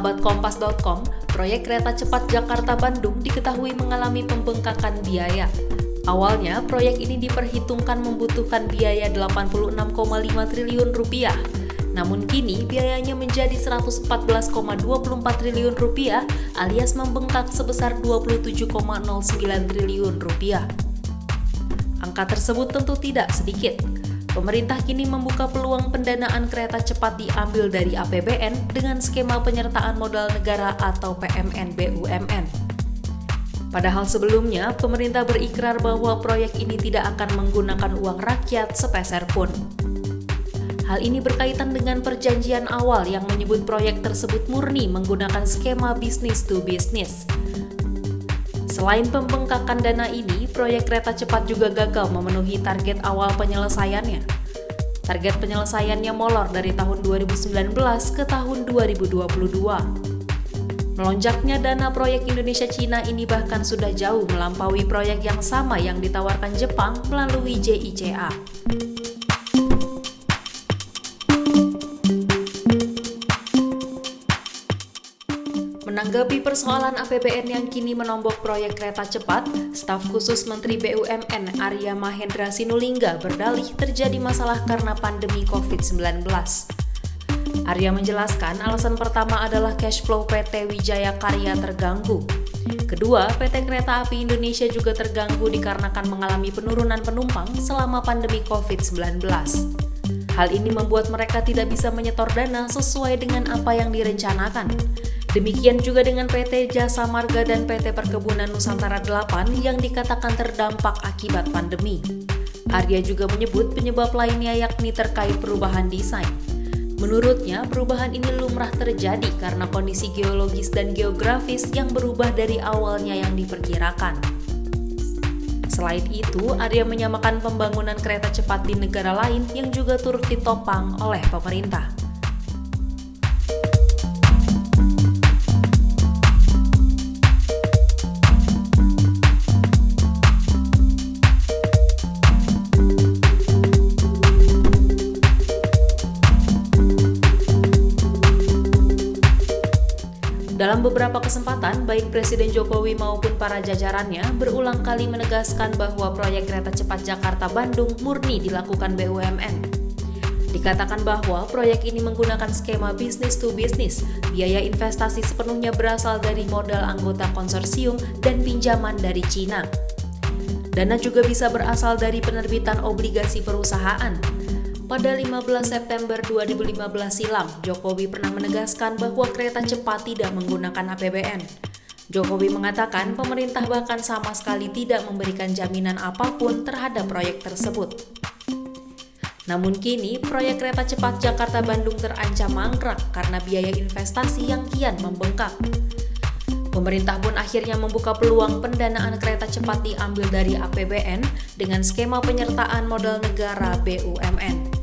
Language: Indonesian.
Sahabat Kompas.com, proyek kereta cepat Jakarta-Bandung diketahui mengalami pembengkakan biaya. Awalnya, proyek ini diperhitungkan membutuhkan biaya 86,5 triliun rupiah. Namun kini biayanya menjadi 114,24 triliun rupiah alias membengkak sebesar 27,09 triliun rupiah. Angka tersebut tentu tidak sedikit. Pemerintah kini membuka peluang pendanaan kereta cepat diambil dari APBN dengan skema penyertaan modal negara atau PMN BUMN. Padahal sebelumnya, pemerintah berikrar bahwa proyek ini tidak akan menggunakan uang rakyat sepeser pun. Hal ini berkaitan dengan perjanjian awal yang menyebut proyek tersebut murni menggunakan skema business to business. Selain pembengkakan dana ini, proyek kereta cepat juga gagal memenuhi target awal penyelesaiannya. Target penyelesaiannya molor dari tahun 2019 ke tahun 2022. Melonjaknya dana proyek Indonesia-Cina ini bahkan sudah jauh melampaui proyek yang sama yang ditawarkan Jepang melalui JICA. Menanggapi persoalan APBN yang kini menombok proyek kereta cepat, staf khusus Menteri BUMN Arya Mahendra Sinulinga berdalih terjadi masalah karena pandemi COVID-19. Arya menjelaskan alasan pertama adalah cash flow PT Wijaya Karya terganggu. Kedua, PT Kereta Api Indonesia juga terganggu dikarenakan mengalami penurunan penumpang selama pandemi COVID-19. Hal ini membuat mereka tidak bisa menyetor dana sesuai dengan apa yang direncanakan. Demikian juga dengan PT Jasa Marga dan PT Perkebunan Nusantara 8 yang dikatakan terdampak akibat pandemi. Arya juga menyebut penyebab lainnya yakni terkait perubahan desain. Menurutnya, perubahan ini lumrah terjadi karena kondisi geologis dan geografis yang berubah dari awalnya yang diperkirakan. Selain itu, Arya menyamakan pembangunan kereta cepat di negara lain yang juga turut ditopang oleh pemerintah. Dalam beberapa kesempatan, baik Presiden Jokowi maupun para jajarannya berulang kali menegaskan bahwa proyek kereta cepat Jakarta-Bandung murni dilakukan BUMN. Dikatakan bahwa proyek ini menggunakan skema business to business, biaya investasi sepenuhnya berasal dari modal anggota konsorsium dan pinjaman dari Cina. Dana juga bisa berasal dari penerbitan obligasi perusahaan. Pada 15 September 2015 silam, Jokowi pernah menegaskan bahwa kereta cepat tidak menggunakan APBN. Jokowi mengatakan pemerintah bahkan sama sekali tidak memberikan jaminan apapun terhadap proyek tersebut. Namun kini, proyek kereta cepat Jakarta-Bandung terancam mangkrak karena biaya investasi yang kian membengkak. Pemerintah pun akhirnya membuka peluang pendanaan kereta cepat diambil dari APBN dengan skema penyertaan modal negara BUMN.